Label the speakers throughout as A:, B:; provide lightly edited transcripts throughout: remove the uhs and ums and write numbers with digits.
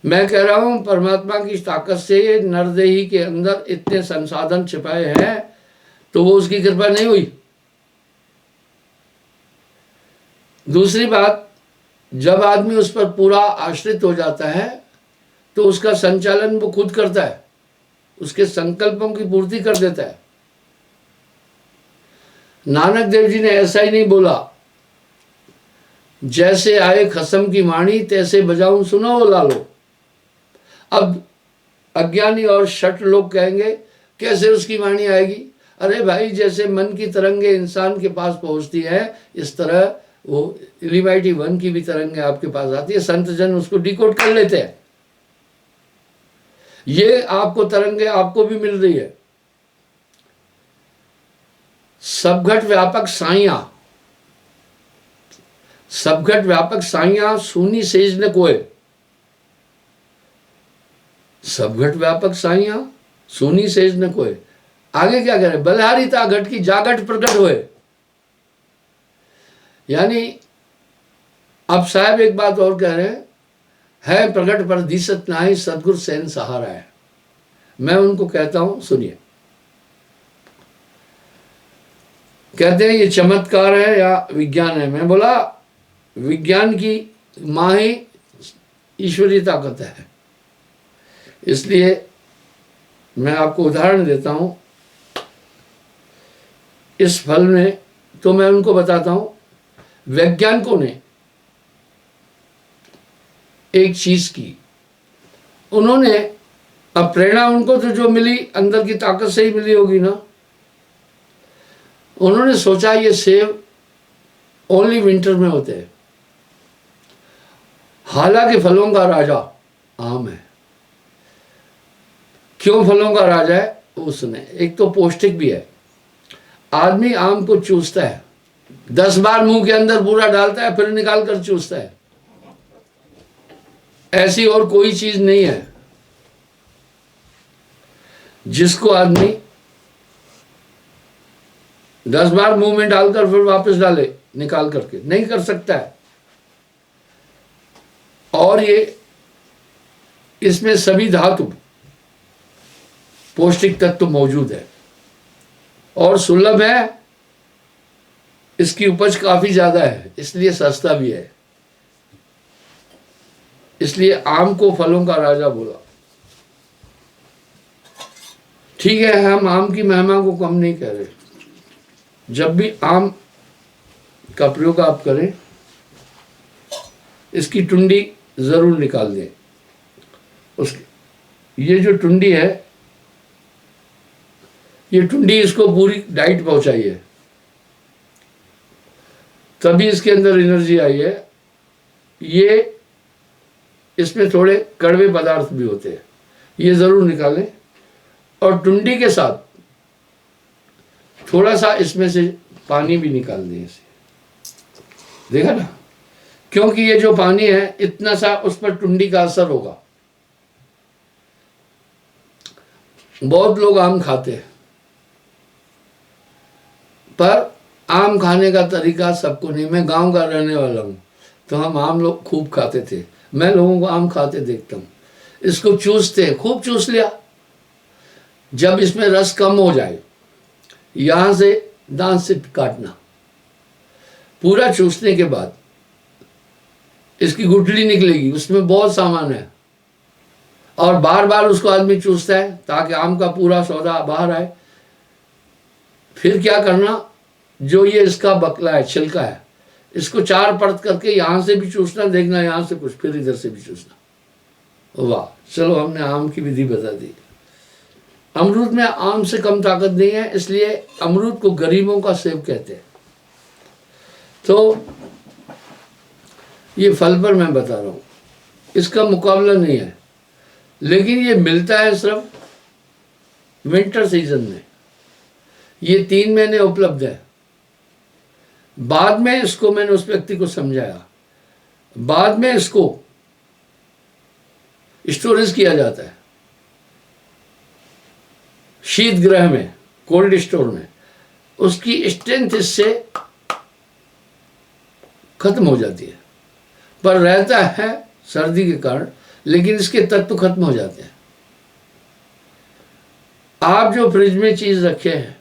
A: मैं कह रहा हूं परमात्मा की ताकत से नरदेही के अंदर इतने संसाधन छिपाए हैं, तो वो उसकी कृपा नहीं हुई। दूसरी बात, जब आदमी उस पर पूरा आश्रित हो जाता है तो उसका संचालन वो खुद करता है, उसके संकल्पों की पूर्ति कर देता है। नानक देव जी ने ऐसा ही नहीं बोला, जैसे आए खसम की वाणी तैसे बजाऊं सुनो वो लालो। अब अज्ञानी और शठ लोग कहेंगे कैसे उसकी वाणी आएगी? अरे भाई, जैसे मन की तरंगे इंसान के पास पहुंचती है, इस तरह वो इलिमाइटी वन की भी तरंगे आपके पास आती है। संत जन उसको डिकोड कर लेते हैं। ये आपको तरंगे आपको भी मिल रही है। सबघट व्यापक साइया, सबघट व्यापक साइया सूनी सेज न कोय। सबघट व्यापक साइया सूनी सेज न कोय। आगे क्या कह रहे? बलहारी ता घट की जागट प्रकट होए। यानी अब साहब एक बात और कह रहे हैं, है प्रकट पर दिसत नाही सदगुरु सैन सहारा है। मैं उनको कहता हूं, सुनिए। कहते हैं ये चमत्कार है या विज्ञान है? मैं बोला विज्ञान की मां ही ईश्वरीय ताकत है। इसलिए मैं आपको उदाहरण देता हूं। इस फल में तो मैं उनको बताता हूं, वैज्ञानिकों ने एक चीज की, उन्होंने, अब प्रेरणा उनको तो जो मिली अंदर की ताकत से ही मिली होगी ना। उन्होंने सोचा ये सेब ओनली विंटर में होते हैं, हालांकि फलों का राजा आम है। क्यों फलों का राजा है? उसने एक तो पौष्टिक भी है। आदमी आम को चूसता है, 10 बार मुंह के अंदर पूरा डालता है, फिर निकाल कर चूसता है। ऐसी और कोई चीज नहीं है जिसको आदमी 10 बार मुंह में डालकर फिर वापस डाले निकाल करके, नहीं कर सकता है। और ये इसमें सभी धातु पौष्टिक तत्व मौजूद है और सुलभ है। इसकी उपज काफी ज्यादा है, इसलिए सस्ता भी है। इसलिए आम को फलों का राजा बोला। ठीक है, हम आम की महिमा को कम नहीं कह रहे। जब भी आम का प्रयोग आप करें, इसकी टुंडी जरूर निकाल दें। उसकी ये जो टुंडी है, ये टुंडी इसको पूरी डाइट पहुंचाइए, तभी इसके अंदर एनर्जी आई है। ये इसमें थोड़े कड़वे पदार्थ भी होते हैं, ये जरूर निकालें। और टुंडी के साथ थोड़ा सा इसमें से पानी भी निकाल दें इसे। देखा ना, क्योंकि ये जो पानी है इतना सा उस पर टुंडी का असर होगा। बहुत लोग आम खाते हैं, पर आम खाने का तरीका सबको नहीं। मैं गांव का रहने वाला हूं, तो हम आम लोग खूब खाते थे। मैं लोगों को आम खाते देखता हूं, इसको चूसते, खूब चूस लिया। जब इसमें रस कम हो जाए, यहां से दांत से काटना। पूरा चूसने के बाद इसकी गुठली निकलेगी, उसमें बहुत सामान है, और बार बार उसको आदमी चूसता है ताकि आम का पूरा सौदा बाहर आए। फिर क्या करना, जो ये इसका बकला है, छिलका है, इसको 4 परत करके यहां से भी चूसना, देखना यहां से कुछ, फिर इधर से भी चूसना। वाह, चलो हमने आम की विधि बता दी। अमरूद में आम से कम ताकत नहीं है, इसलिए अमरूद को गरीबों का सेब कहते हैं। तो ये फल पर मैं बता रहा हूं, इसका मुकाबला नहीं है, लेकिन ये मिलता है सिर्फ विंटर सीजन में। ये 3 महीने उपलब्ध है। बाद में इसको मैंने उस व्यक्ति को समझाया, बाद में इसको स्टोरेज किया जाता है शीत गृह में, कोल्ड स्टोर में। उसकी स्ट्रेंथ इससे खत्म हो जाती है, पर रहता है सर्दी के कारण लेकिन इसके तत्व खत्म हो जाते हैं। आप जो फ्रिज में चीज रखे हैं,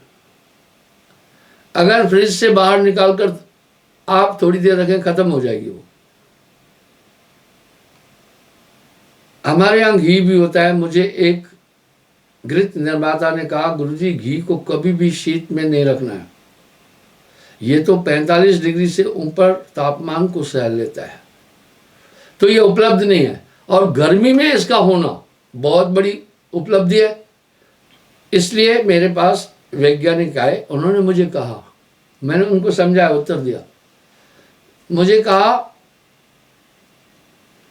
A: अगर फ्रिज से बाहर निकालकर आप थोड़ी देर रखें, खत्म हो जाएगी वो। हमारे यहाँ घी भी होता है। मुझे एक घृत निर्माता ने कहा, गुरुजी घी को कभी भी शीत में नहीं रखना है, ये तो 45 डिग्री से ऊपर तापमान को सह लेता है, तो ये उपलब्ध नहीं है। और गर्मी में इसका होना बहुत बड़ी उपलब्धि है। इसलिए मेरे पास वैज्ञानिक आए, उन्होंने मुझे कहा, मैंने उनको समझाया, उत्तर दिया। मुझे कहा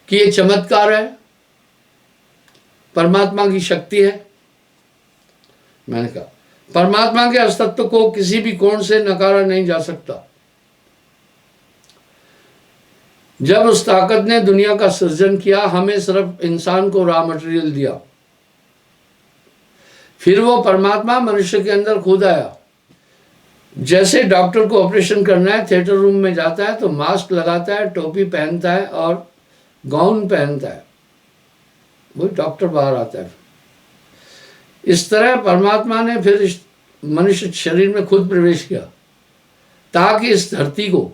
A: कि ये चमत्कार है, परमात्मा की शक्ति है। मैंने कहा परमात्मा के अस्तित्व को किसी भी कोण से नकारा नहीं जा सकता। जब उस ताकत ने दुनिया का सृजन किया, हमें सिर्फ इंसान को रॉ मटेरियल दिया, फिर वो परमात्मा मनुष्य के अंदर खुद आया। जैसे डॉक्टर को ऑपरेशन करना है, थिएटर रूम में जाता है तो मास्क लगाता है, टोपी पहनता है और गाउन पहनता है, वही डॉक्टर बाहर आता है। इस तरह परमात्मा ने फिर इस मनुष्य शरीर में खुद प्रवेश किया, ताकि इस धरती को,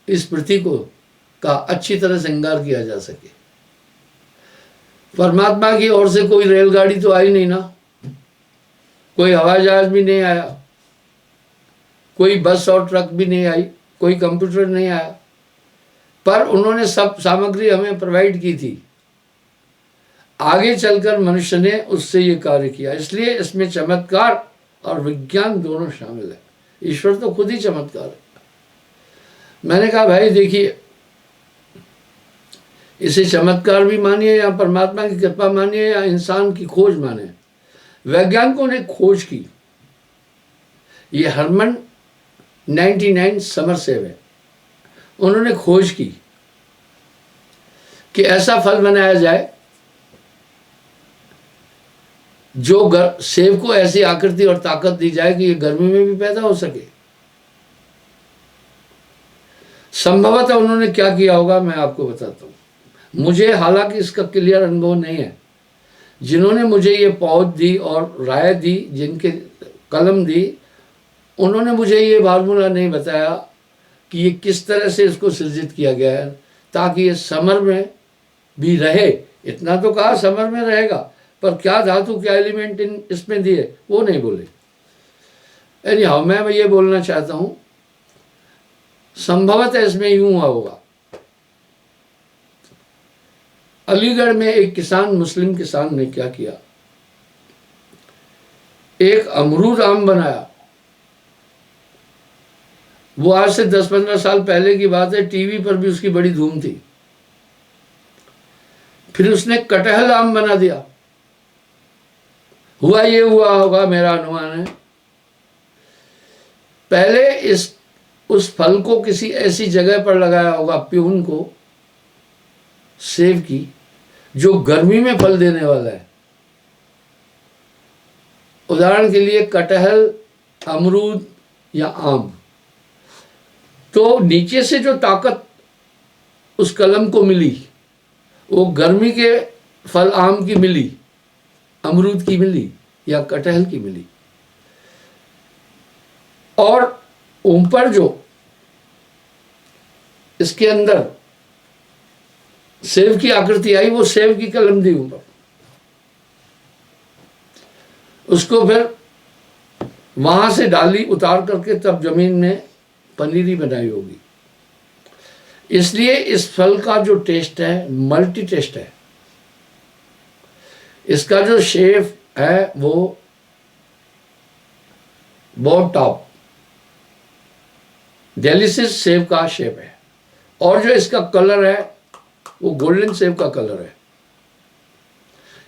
A: इस पृथ्वी को का अच्छी तरह श्रृंगार किया जा सके। परमात्मा की ओर से कोई रेलगाड़ी तो आई नहीं ना, कोई हवाई जहाज भी नहीं आया, कोई बस और ट्रक भी नहीं आई, कोई कंप्यूटर नहीं आया, पर उन्होंने सब सामग्री हमें प्रोवाइड की थी। आगे चलकर मनुष्य ने उससे ये कार्य किया। इसलिए इसमें चमत्कार और विज्ञान दोनों शामिल है। ईश्वर तो खुद ही चमत्कार है। मैंने कहा भाई देखिए, इसे चमत्कार भी मानिए या परमात्मा की कृपा मानिए या इंसान की खोज माने, वैज्ञानिकों ने खोज की। ये हरमन 99 समरसेव है, उन्होंने खोज की कि ऐसा फल बनाया जाए जो सेब को ऐसी आकृति और ताकत दी जाए कि ये गर्मी में भी पैदा हो सके। संभवतः उन्होंने क्या किया होगा मैं आपको बताता हूं। मुझे हालांकि इसका क्लियर अनुभव नहीं है। जिन्होंने मुझे ये पौध दी और राय दी, जिनके कलम दी, उन्होंने मुझे ये फार्मूला नहीं बताया कि ये किस तरह से इसको सृजित किया गया है ताकि ये समर में भी रहे। इतना तो कहा समर में रहेगा, पर क्या धातु क्या एलिमेंट इसमें दिए वो नहीं बोले। एनीहाउ मैं ये बोलना चाहता हूं, संभवतः इसमें यूं हुआ होगा। अलीगढ़ में एक किसान, मुस्लिम किसान ने क्या किया, एक अमरूद आम बनाया। वो आज से 10-15 साल पहले की बात है, टीवी पर भी उसकी बड़ी धूम थी। फिर उसने कटहल आम बना दिया। हुआ ये हुआ होगा, मेरा अनुमान है, पहले उस फल को किसी ऐसी जगह पर लगाया होगा, प्यून को, सेब की, जो गर्मी में फल देने वाला है। उदाहरण के लिए कटहल, अमरूद या आम। तो नीचे से जो ताकत उस कलम को मिली, वो गर्मी के फल आम की मिली, अमरूद की मिली या कटहल की मिली। और ऊपर जो इसके अंदर सेब की आकृति आई, वो सेब की कलम दी ऊपर। उसको फिर वहां से डाली उतार करके तब जमीन में पनीरी बनाई होगी। इसलिए इस फल का जो टेस्ट है मल्टी टेस्ट है। इसका जो शेप है वो बहुत टॉप डेलिशियस सेब का शेप है, और जो इसका कलर है वो गोल्डन सेब का कलर है।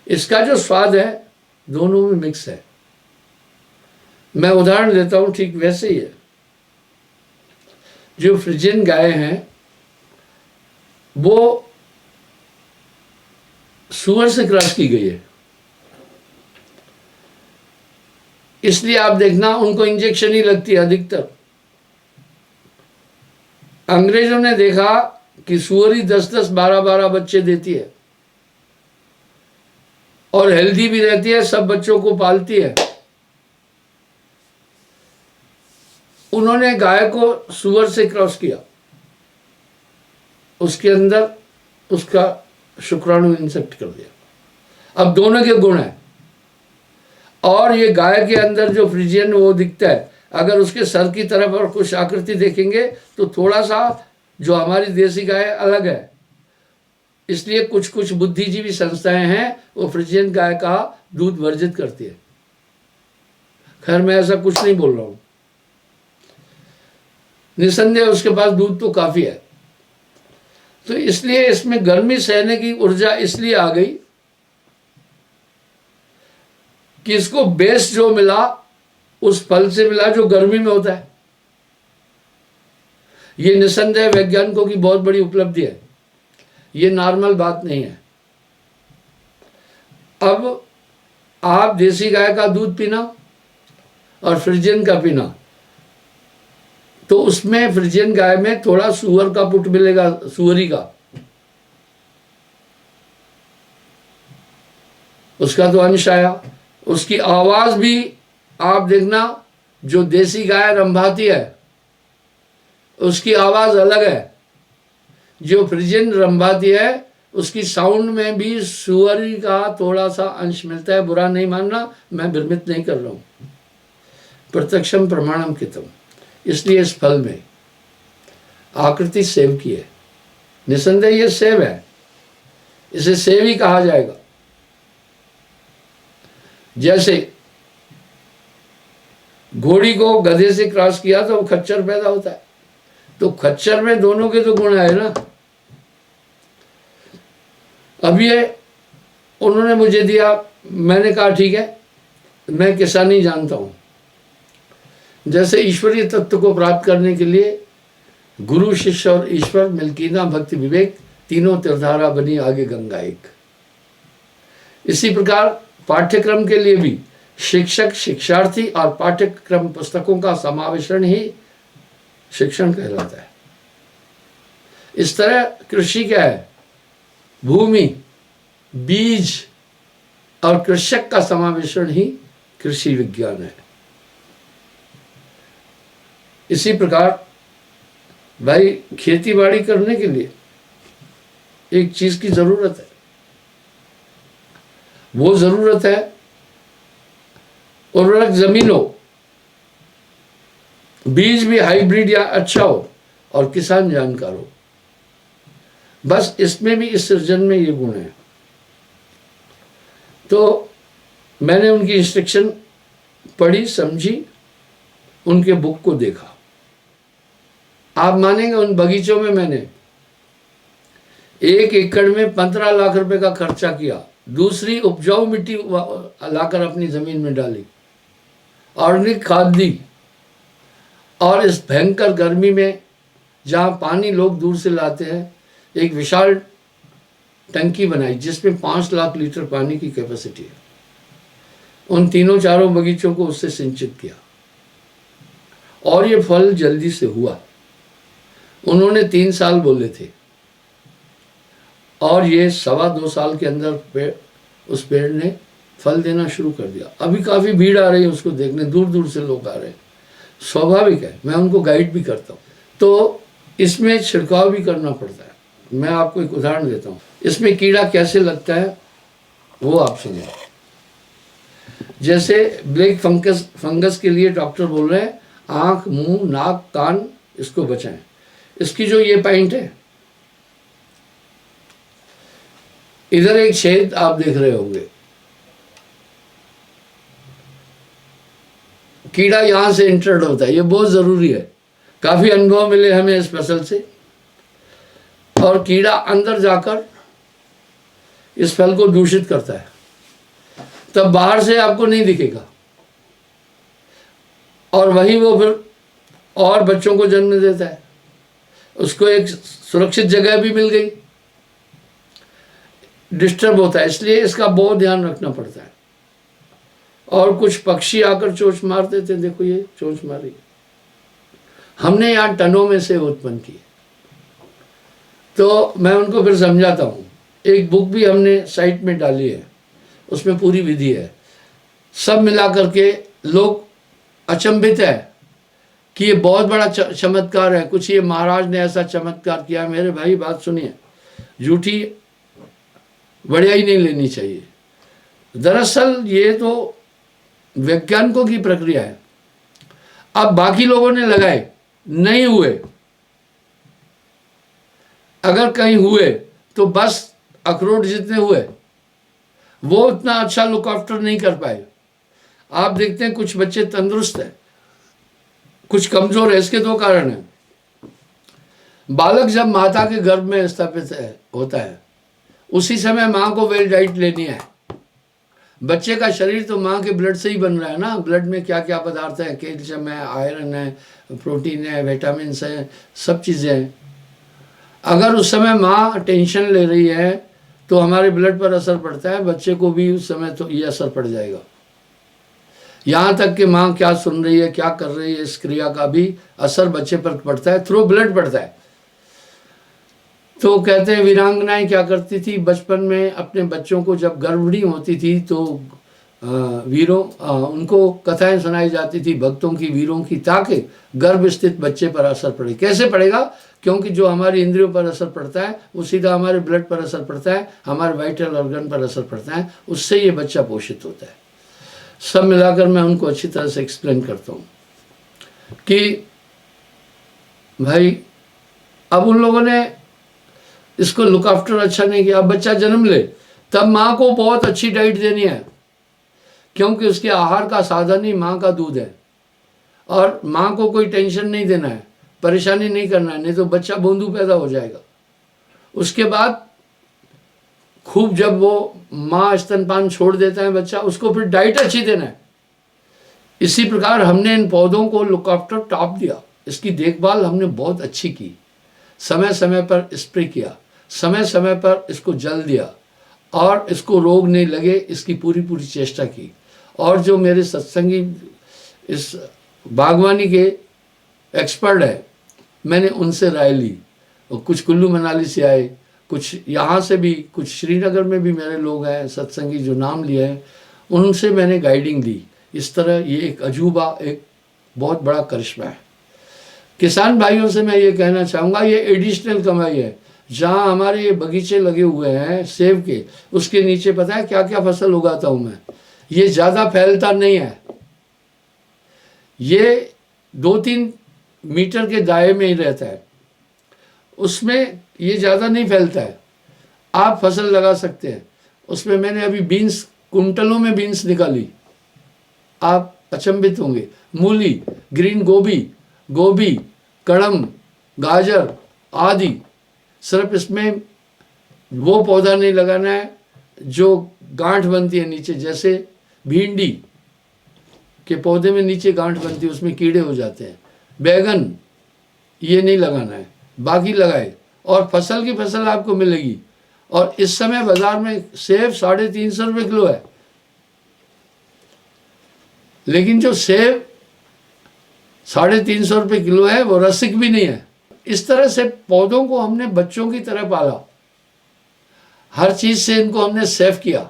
A: इसका जो स्वाद है दोनों में मिक्स है। मैं उदाहरण देता हूं, ठीक वैसे ही है। जो फ्रिजियन गाय हैं वो सुअर से क्रॉस की गई है, इसलिए आप देखना उनको इंजेक्शन ही लगती है अधिकतर। अंग्रेजों ने देखा कि सुअर ही 10-10, 12-12 बच्चे देती है, और हेल्दी भी रहती है, सब बच्चों को पालती है। उन्होंने गाय को सुअर से क्रॉस किया, उसके अंदर उसका शुक्राणु इंसेक्ट कर दिया। अब दोनों के गुण हैं। और ये गाय के अंदर जो फ्रिजियन वो दिखता है, अगर उसके सर की तरफ और कुछ आकृति देखेंगे तो थोड़ा सा जो हमारी देसी गाय अलग है। इसलिए कुछ कुछ बुद्धिजीवी संस्थाएं हैं वो फ्रिजियन गाय का दूध वर्जित करती है। खैर मैं ऐसा कुछ नहीं बोल रहा हूं, निसंदेह उसके पास दूध तो काफी है। तो इसलिए इसमें गर्मी सहने की ऊर्जा इसलिए आ गई कि इसको बेस जो मिला उस फल से मिला जो गर्मी में होता है। ये निसंदेह वैज्ञानिकों की बहुत बड़ी उपलब्धि है, ये नॉर्मल बात नहीं है। अब आप देसी गाय का दूध पीना और फ्रिजियन का पीना, तो उसमें फ्रिजियन गाय में थोड़ा सुअर का पुट मिलेगा, सुअरी का, उसका तो अंश आया। उसकी आवाज भी आप देखना, जो देसी गाय रंभाती है उसकी आवाज अलग है, जो फ्रिजियन रंभाती है उसकी साउंड में भी सुअरी का थोड़ा सा अंश मिलता है। बुरा नहीं मानना, मैं भ्रमित नहीं कर रहा हूं, प्रत्यक्षम प्रमाणम कितम। इसलिए इस फल में आकृति सेव की है, निसंदेह ये सेव है, इसे सेव ही कहा जाएगा। जैसे घोड़ी को गधे से क्रॉस किया तो खच्चर पैदा होता है, तो खच्चर में दोनों के तो गुण आए ना। अब ये उन्होंने मुझे दिया, मैंने कहा ठीक है, मैं किसानी जानता हूं। जैसे ईश्वरीय तत्व को प्राप्त करने के लिए गुरु, शिष्य और ईश्वर, मिल्कीना, भक्ति, विवेक, तीनों तीर्थधारा बनी आगे गंगा एक। इसी प्रकार पाठ्यक्रम के लिए भी शिक्षक, शिक्षार्थी और पाठ्यक्रम पुस्तकों का समावेशन ही शिक्षण कहलाता है। इस तरह कृषि क्या है? भूमि, बीज और कृषक का समावेशन ही कृषि विज्ञान है। इसी प्रकार भाई खेती बाड़ी करने के लिए एक चीज की जरूरत है, वो जरूरत है उर्वरक जमीन हो, बीज भी हाइब्रिड या अच्छा हो और किसान जानकार हो। बस इसमें भी, इस सृजन में ये गुण है। तो मैंने उनकी इंस्ट्रक्शन पढ़ी, समझी, उनके बुक को देखा। आप मानेंगे उन बगीचों में मैंने 1 एकड़ में 15 लाख रुपए का खर्चा किया। दूसरी उपजाऊ मिट्टी लाकर अपनी जमीन में डाली, ऑर्गेनिक खाद दी, और इस भयंकर गर्मी में जहाँ पानी लोग दूर से लाते हैं, एक विशाल टंकी बनाई जिसमें 5 लाख लीटर पानी की कैपेसिटी है। उन तीनों चारों बगीचों को उससे सिंचित किया और ये फल जल्दी से हुआ। उन्होंने 3 साल बोले थे और ये 2.25 साल के अंदर उस पेड़ ने फल देना शुरू कर दिया। अभी काफ़ी भीड़ आ रही है उसको देखने, दूर दूर से लोग आ रहे हैं, स्वाभाविक है, मैं उनको गाइड भी करता हूँ। तो इसमें छिड़काव भी करना पड़ता है। मैं आपको एक उदाहरण देता हूँ, इसमें कीड़ा कैसे लगता है वो आप सुनिए। जैसे ब्लैक फंगस के लिए डॉक्टर बोल रहे हैं आँख, मुंह, नाक, कान इसको बचाएं। इसकी जो ये पॉइंट है, इधर एक छेद आप देख रहे होंगे, कीड़ा यहां से इंटर्ड होता है, ये बहुत जरूरी है। काफी अनुभव मिले हमें इस फसल से। और कीड़ा अंदर जाकर इस फल को दूषित करता है, तब बाहर से आपको नहीं दिखेगा, और वही वो फिर और बच्चों को जन्म देता है। उसको एक सुरक्षित जगह भी मिल गई, डिस्टर्ब होता है, इसलिए इसका बहुत ध्यान रखना पड़ता है। और कुछ पक्षी आकर चोंच मार देते, देखो ये चोंच मारी, हमने यहाँ टनों में से उत्पन्न की। तो मैं उनको फिर समझाता हूँ। एक बुक भी हमने साइट में डाली है, उसमें पूरी विधि है। सब मिला करके लोग अचंभित है कि ये बहुत बड़ा चमत्कार है, कुछ ये महाराज ने ऐसा चमत्कार किया। मेरे भाई बात सुनिए, झूठी बढ़ियाई नहीं लेनी चाहिए। दरअसल ये तो वैज्ञानिकों की प्रक्रिया है। अब बाकी लोगों ने लगाए, नहीं हुए, अगर कहीं हुए तो बस अखरोट जितने हुए, वो उतना अच्छा लुक आफ्टर नहीं कर पाए। आप देखते हैं कुछ बच्चे तंदुरुस्त हैं, कुछ कमजोर है। इसके दो कारण हैं। बालक जब माता के गर्भ में स्थापित होता है, उसी समय माँ को वेल डाइट लेनी है। बच्चे का शरीर तो माँ के ब्लड से ही बन रहा है ना। ब्लड में क्या क्या पदार्थ है, कैल्शियम है, आयरन है, प्रोटीन है, विटामिन है, सब चीज़ें हैं। अगर उस समय माँ टेंशन ले रही है तो हमारे ब्लड पर असर पड़ता है, बच्चे को भी उस समय तो ये असर पड़ जाएगा। यहाँ तक कि माँ क्या सुन रही है, क्या कर रही है, इस क्रिया का भी असर बच्चे पर पड़ता है, थ्रू ब्लड पड़ता है। तो कहते हैं वीरांगनाएं क्या करती थी बचपन में, अपने बच्चों को जब गर्भिणी होती थी तो उनको कथाएं सुनाई जाती थी भक्तों की, वीरों की, ताकि गर्भ स्थित बच्चे पर असर पड़े। कैसे पड़ेगा? क्योंकि जो हमारी इंद्रियों पर असर पड़ता है वो सीधा हमारे ब्लड पर असर पड़ता है, हमारे वाइटल ऑर्गन पर असर पड़ता है, उससे ये बच्चा पोषित होता है। सब मिलाकर मैं उनको अच्छी तरह से एक्सप्लेन करता हूँ कि भाई अब उन लोगों ने इसको लुक आफ्टर अच्छा नहीं किया। अब बच्चा जन्म ले तब माँ को बहुत अच्छी डाइट देनी है, क्योंकि उसके आहार का साधन ही माँ का दूध है। और माँ को कोई टेंशन नहीं देना है, परेशानी नहीं करना है, नहीं तो बच्चा बोंदू पैदा हो जाएगा। उसके बाद खूब जब वो माँ स्तनपान छोड़ देता है बच्चा, उसको फिर डाइट अच्छी देना है। इसी प्रकार हमने इन पौधों को लुक आफ्टर टॉप दिया, इसकी देखभाल हमने बहुत अच्छी की, समय समय पर स्प्रे किया, समय समय पर इसको जल दिया, और इसको रोग नहीं लगे इसकी पूरी पूरी चेष्टा की। और जो मेरे सत्संगी इस बागवानी के एक्सपर्ट है, मैंने उनसे राय ली। और कुछ कुल्लू मनाली से आए, कुछ यहाँ से भी, कुछ श्रीनगर में भी मेरे लोग हैं सत्संगी जो नाम लिए हैं, उनसे मैंने गाइडिंग ली। इस तरह ये एक अजूबा, एक बहुत बड़ा करिश्मा है। किसान भाइयों से मैं ये कहना चाहूँगा, ये एडिशनल कमाई है। जहाँ हमारे ये बगीचे लगे हुए हैं सेब के, उसके नीचे पता है क्या क्या फसल उगाता हूँ मैं। ये ज़्यादा फैलता नहीं है, ये 2-3 मीटर के दायरे में ही रहता है, उसमें ये ज़्यादा नहीं फैलता है। आप फसल लगा सकते हैं उसमें। मैंने अभी बीन्स, कुंटलों में बीन्स निकाली, आप अचंभित होंगे। मूली, ग्रीन गोभी, गोभी, कड़म, गाजर आदि। सिर्फ इसमें वो पौधा नहीं लगाना है जो गांठ बनती है नीचे, जैसे भिंडी के पौधे में नीचे गांठ बनती है, उसमें कीड़े हो जाते हैं। बैगन ये नहीं लगाना है, बाकी लगाए और फसल की फसल आपको मिलेगी। और इस समय बाजार में सेब 350 रुपये किलो है, लेकिन जो सेब 350 रुपये किलो है वो रसिक भी नहीं है। इस तरह से पौधों को हमने बच्चों की तरह पाला, हर चीज से इनको हमने सेव किया।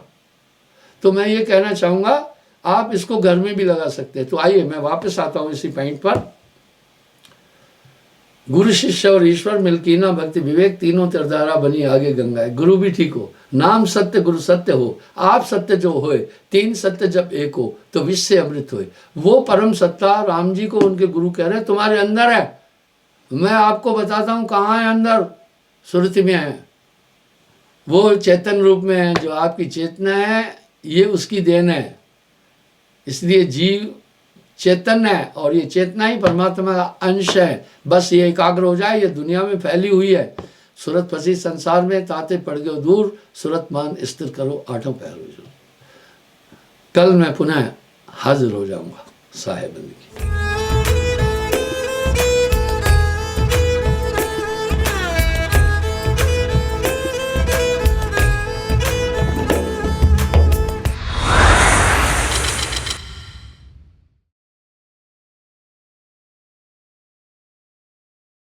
A: तो मैं ये कहना चाहूँगा आप इसको घर में भी लगा सकते हैं। तो आइए मैं वापस आता हूँ इसी पॉइंट पर। गुरु शिष्य और ईश्वर मिलकीना भक्ति विवेक, तीनों तरधारा बनी आगे गंगा। गुरु भी ठीक हो, नाम सत्य गुरु सत्य हो, आप सत्य जो होए, 3 सत्य जब एक हो तो विश्व से अमृत होए। वो परम सत्ता राम जी को उनके गुरु कह रहे तुम्हारे अंदर है। मैं आपको बताता हूँ कहाँ है अंदर, सुरति में है। वो चैतन्य रूप में है, जो आपकी चेतना है ये उसकी देन है। इसलिए जीव चैतन्य है और ये चेतना ही परमात्मा का अंश है। बस ये एकाग्र हो जाए, ये दुनिया में फैली हुई है। सूरत फंसी संसार में, ताते पड़ गए दूर, सूरत मान स्थिर करो, आठों पैर हो जाओ। कल मैं पुनः हाजिर हो जाऊंगा साहेबंदी की।